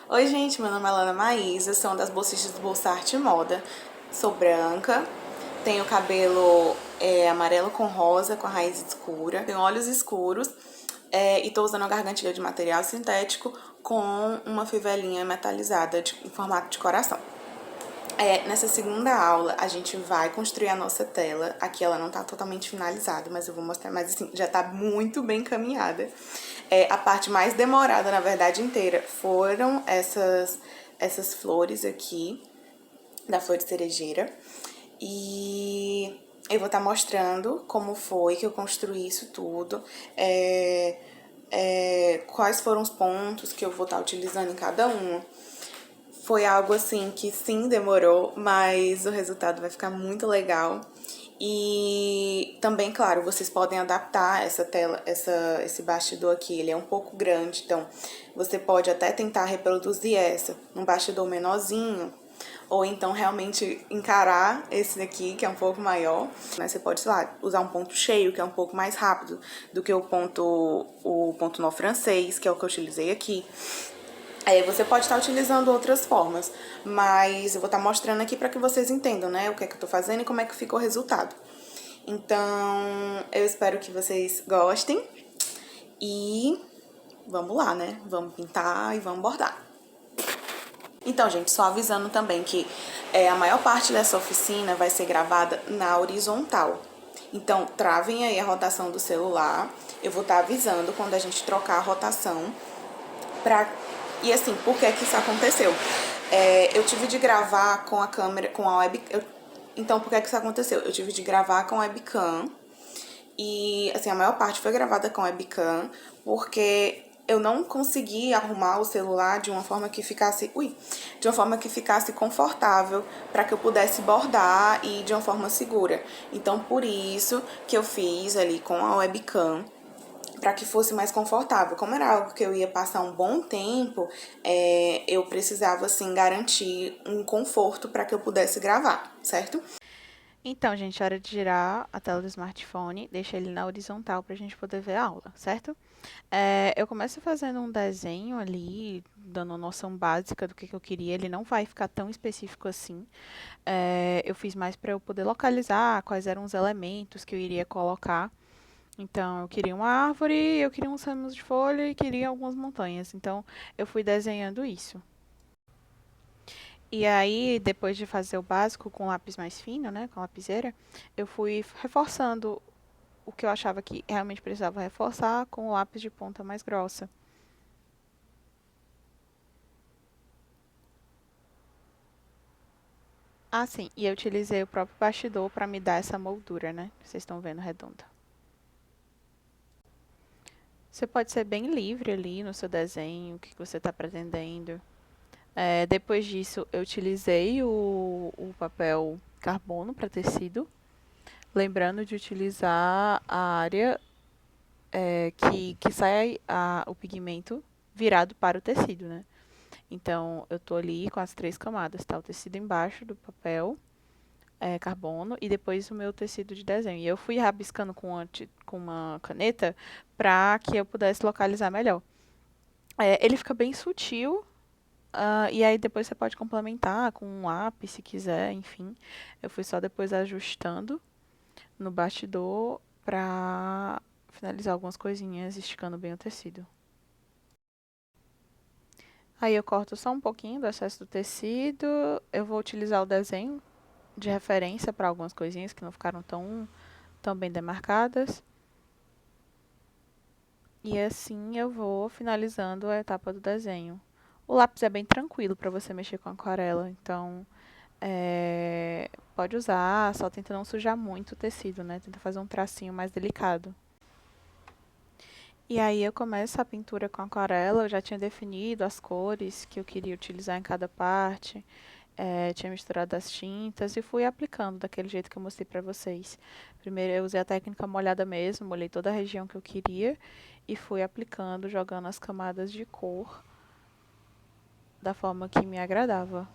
Oi, gente, meu nome é Lana Maísa, sou uma das bolsistas do Bolsa Arte e Moda. Sou branca, tenho cabelo amarelo com rosa, com a raiz escura, tenho olhos escuros e tô usando uma gargantilha de material sintético com uma fivelinha metalizada em formato de coração. Nessa segunda aula, a gente vai construir a nossa tela. Aqui ela não tá totalmente finalizada, mas eu vou mostrar, mas assim, já tá muito bem caminhada. A parte mais demorada, na verdade, inteira, foram essas flores aqui, da flor de cerejeira. E eu vou estar mostrando como foi que eu construí isso tudo, quais foram os pontos que eu vou estar utilizando em cada um. Foi algo assim que sim, demorou, mas o resultado vai ficar muito legal. E também, claro, vocês podem adaptar essa tela, esse bastidor aqui, ele é um pouco grande, então você pode até tentar reproduzir essa num bastidor menorzinho, ou então realmente encarar esse daqui, que é um pouco maior, né? Você pode, sei lá, usar um ponto cheio, que é um pouco mais rápido do que o ponto nó francês, que é o que eu utilizei aqui. Você pode estar utilizando outras formas, mas eu vou estar mostrando aqui para que vocês entendam, né, o que é que eu tô fazendo e como é que ficou o resultado. Então, eu espero que vocês gostem e vamos lá, né? Vamos pintar e vamos bordar. Então, gente, só avisando também que a maior parte dessa oficina vai ser gravada na horizontal. Então, travem aí a rotação do celular. Eu vou estar avisando quando a gente trocar a rotação. E assim, por que que isso aconteceu? Eu tive de gravar com a câmera, com a webcam. Então, por que que isso aconteceu? Eu tive de gravar com a webcam. E assim, a maior parte foi gravada com a webcam, porque eu não consegui arrumar o celular de uma forma que ficasse, de uma forma que ficasse confortável para que eu pudesse bordar e de uma forma segura. Então, por isso que eu fiz ali com a webcam, para que fosse mais confortável. Como era algo que eu ia passar um bom tempo, eu precisava assim garantir um conforto para que eu pudesse gravar, certo? Então, gente, é hora de girar a tela do smartphone, deixa ele na horizontal para a gente poder ver a aula, certo? Eu começo fazendo um desenho ali, dando uma noção básica do que eu queria. Ele não vai ficar tão específico assim. Eu fiz mais para eu poder localizar quais eram os elementos que eu iria colocar. Então, eu queria uma árvore, eu queria uns ramos de folha e queria algumas montanhas. Então, eu fui desenhando isso. E aí, depois de fazer o básico com lápis mais fino, né, com lapiseira, eu fui reforçando o que eu achava que realmente precisava reforçar com o lápis de ponta mais grossa. Ah, sim, e eu utilizei o próprio bastidor para me dar essa moldura, né? Vocês estão vendo redonda. Você pode ser bem livre ali no seu desenho, o que você está pretendendo. Depois disso, eu utilizei o papel carbono para tecido, lembrando de utilizar a área que sai o pigmento virado para o tecido, né? Então, eu tô ali com as 3 camadas, tá? O tecido embaixo do papel carbono e depois o meu tecido de desenho. E eu fui rabiscando com uma caneta para que eu pudesse localizar melhor. Ele fica bem sutil. E aí depois você pode complementar com um lápis se quiser, enfim. Eu fui só depois ajustando no bastidor pra finalizar algumas coisinhas, esticando bem o tecido. Aí eu corto só um pouquinho do excesso do tecido. Eu vou utilizar o desenho de referência para algumas coisinhas que não ficaram tão bem demarcadas. E assim eu vou finalizando a etapa do desenho. O lápis é bem tranquilo para você mexer com aquarela, então pode usar, só tenta não sujar muito o tecido, né? Tenta fazer um tracinho mais delicado. E aí eu começo a pintura com aquarela, eu já tinha definido as cores que eu queria utilizar em cada parte, tinha misturado as tintas e fui aplicando daquele jeito que eu mostrei para vocês. Primeiro eu usei a técnica molhada mesmo, molhei toda a região que eu queria e fui aplicando, jogando as camadas de cor da forma que me agradava.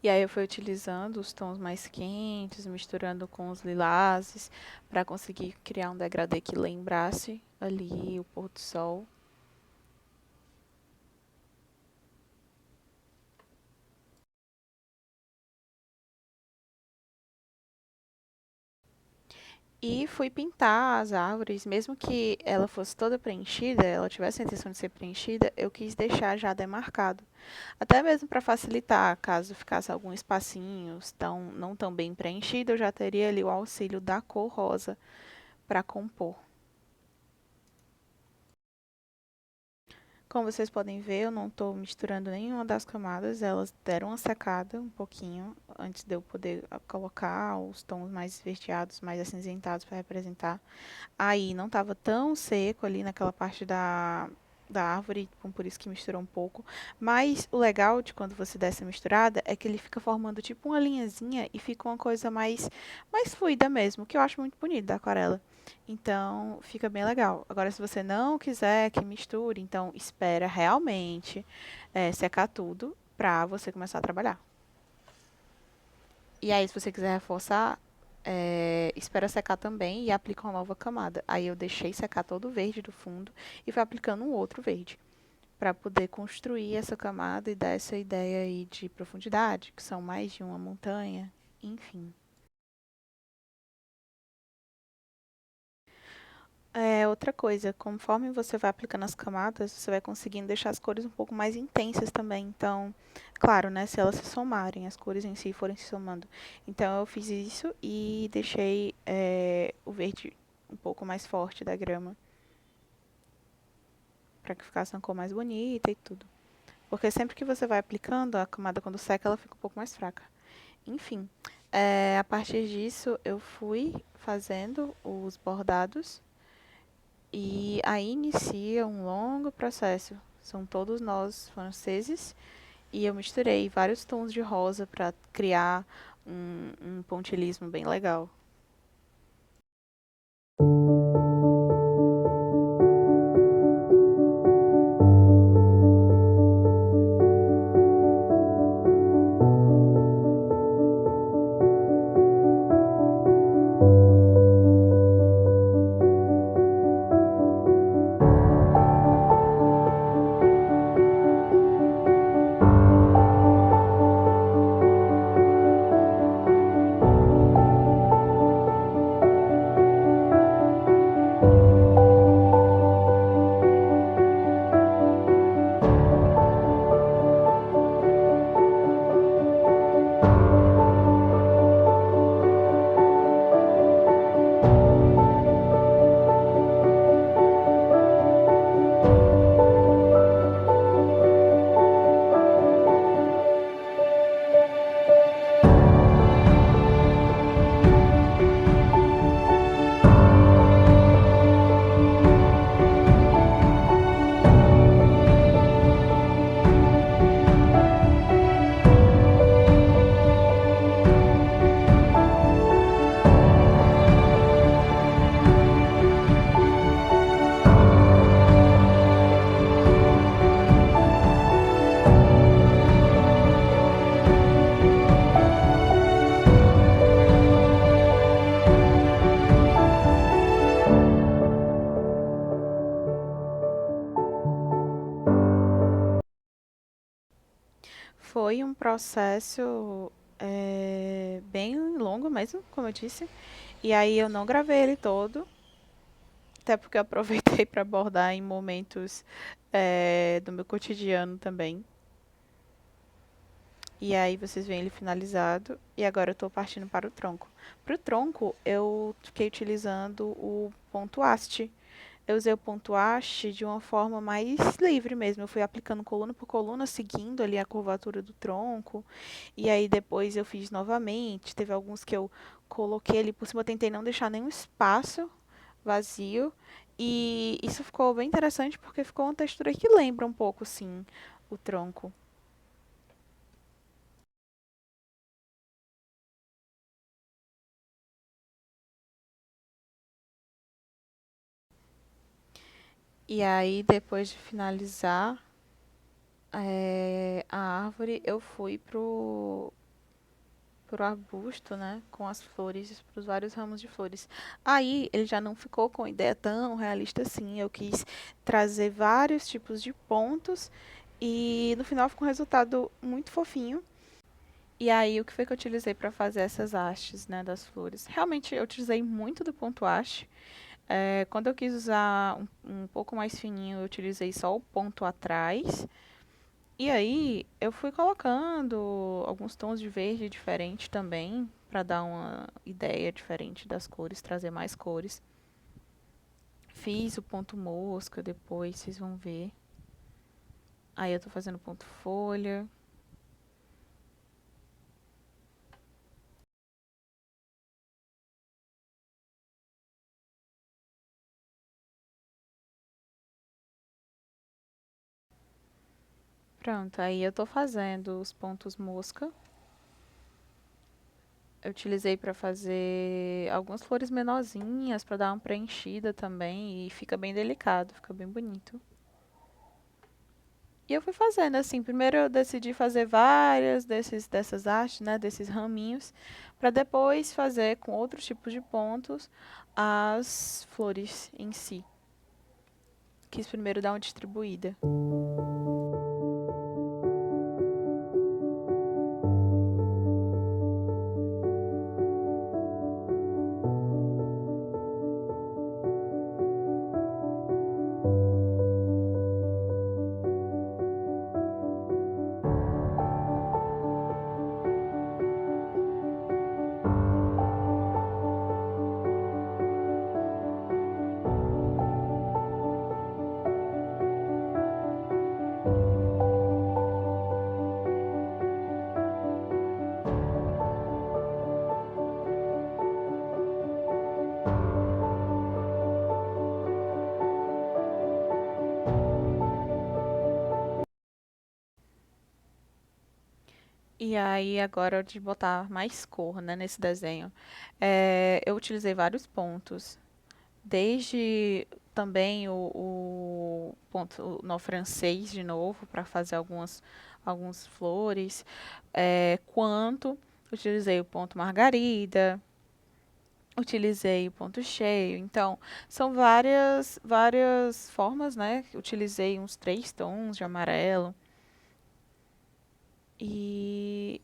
E aí eu fui utilizando os tons mais quentes, misturando com os lilazes, para conseguir criar um degradê que lembrasse ali o pôr do sol. E fui pintar as árvores, mesmo que ela fosse toda preenchida, ela tivesse a intenção de ser preenchida, eu quis deixar já demarcado. Até mesmo para facilitar, caso ficasse algum espacinho não tão bem preenchido, eu já teria ali o auxílio da cor rosa para compor. Como vocês podem ver, eu não estou misturando nenhuma das camadas, elas deram uma secada um pouquinho antes de eu poder colocar os tons mais esverdeados, mais acinzentados para representar. Aí não estava tão seco ali naquela parte da árvore, então por isso que misturou um pouco. Mas o legal de quando você dá essa misturada é que ele fica formando tipo uma linhazinha e fica uma coisa mais fluida mesmo, que eu acho muito bonito da aquarela. Então fica bem legal. Agora, se você não quiser que misture, então espera realmente secar tudo pra você começar a trabalhar. E aí, se você quiser reforçar, espera secar também e aplica uma nova camada. Aí eu deixei secar todo o verde do fundo e fui aplicando um outro verde para poder construir essa camada e dar essa ideia aí de profundidade, que são mais de uma montanha, enfim. Outra coisa, conforme você vai aplicando as camadas, você vai conseguindo deixar as cores um pouco mais intensas também. Então, claro, né, se elas se somarem, as cores em si forem se somando. Então, eu fiz isso e deixei o verde um pouco mais forte da grama, para que ficasse uma cor mais bonita e tudo. Porque sempre que você vai aplicando, a camada quando seca, ela fica um pouco mais fraca. Enfim, a partir disso, eu fui fazendo os bordados. E aí inicia um longo processo. São todos nós franceses e eu misturei vários tons de rosa para criar um pontilhismo bem legal. Foi um processo bem longo mesmo, como eu disse. E aí eu não gravei ele todo, até porque eu aproveitei para abordar em momentos do meu cotidiano também. E aí vocês veem ele finalizado. E agora eu estou partindo para o tronco. Para o tronco, eu fiquei utilizando o ponto haste. Eu usei o ponto haste de uma forma mais livre mesmo. Eu fui aplicando coluna por coluna, seguindo ali a curvatura do tronco. E aí depois eu fiz novamente. Teve alguns que eu coloquei ali por cima. Eu tentei não deixar nenhum espaço vazio. E isso ficou bem interessante porque ficou uma textura que lembra um pouco, sim, o tronco. E aí, depois de finalizar a árvore, eu fui pro arbusto, né, com as flores, pros vários ramos de flores. Aí ele já não ficou com ideia tão realista assim. Eu quis trazer vários tipos de pontos e no final ficou um resultado muito fofinho. E aí, o que foi que eu utilizei para fazer essas hastes, né, das flores? Realmente, eu utilizei muito do ponto haste. Quando eu quis usar um pouco mais fininho, eu utilizei só o ponto atrás. E aí, eu fui colocando alguns tons de verde diferente também, para dar uma ideia diferente das cores, trazer mais cores. Fiz o ponto mosca depois, vocês vão ver. Aí eu tô fazendo ponto folha. Pronto, aí eu tô fazendo os pontos mosca. Eu utilizei para fazer algumas flores menorzinhas para dar uma preenchida também e fica bem delicado, fica bem bonito. E eu fui fazendo assim, primeiro eu decidi fazer várias dessas hastes, né, desses raminhos, para depois fazer com outros tipos de pontos as flores em si. Quis primeiro dar uma distribuída. E aí, agora de botar mais cor, né, nesse desenho. Eu utilizei vários pontos. Desde também o ponto no francês de novo, para fazer algumas flores. Quanto utilizei o ponto margarida, utilizei o ponto cheio. Então, são várias formas, né? Utilizei uns 3 tons de amarelo. E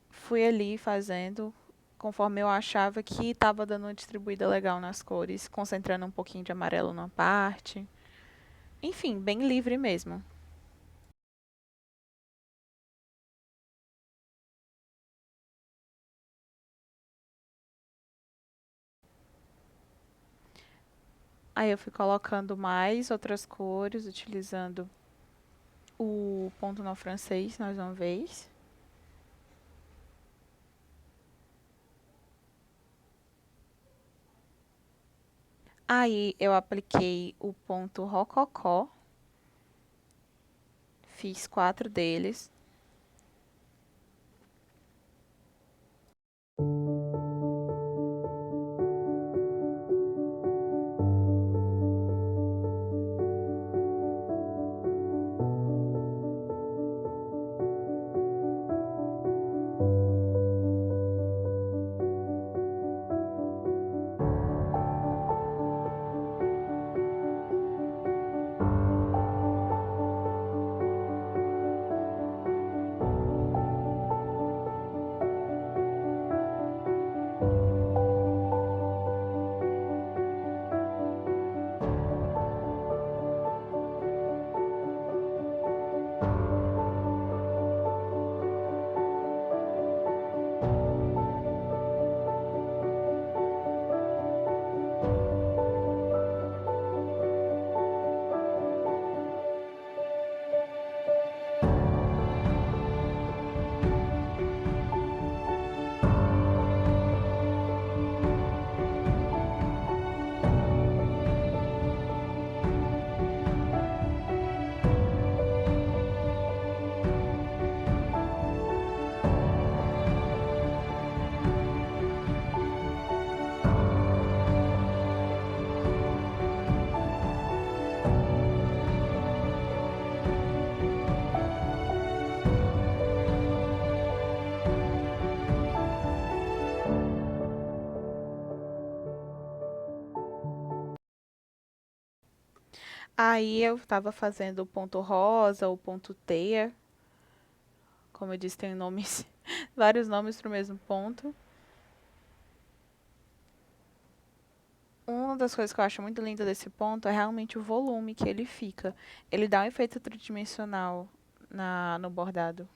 fui ali fazendo conforme eu achava que estava dando uma distribuída legal nas cores, concentrando um pouquinho de amarelo numa parte. Enfim, bem livre mesmo. Aí eu fui colocando mais outras cores, utilizando o ponto no francês mais uma vez. Aí eu apliquei o ponto rococó, fiz 4 deles. Aí eu tava fazendo o ponto rosa, o ponto teia. Como eu disse, tem nomes, vários nomes pro mesmo ponto. Uma das coisas que eu acho muito linda desse ponto é realmente o volume que ele fica. Ele dá um efeito tridimensional no bordado.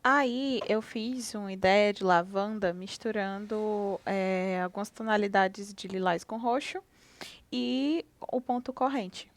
Aí eu fiz uma ideia de lavanda misturando algumas tonalidades de lilás com roxo e o ponto corrente.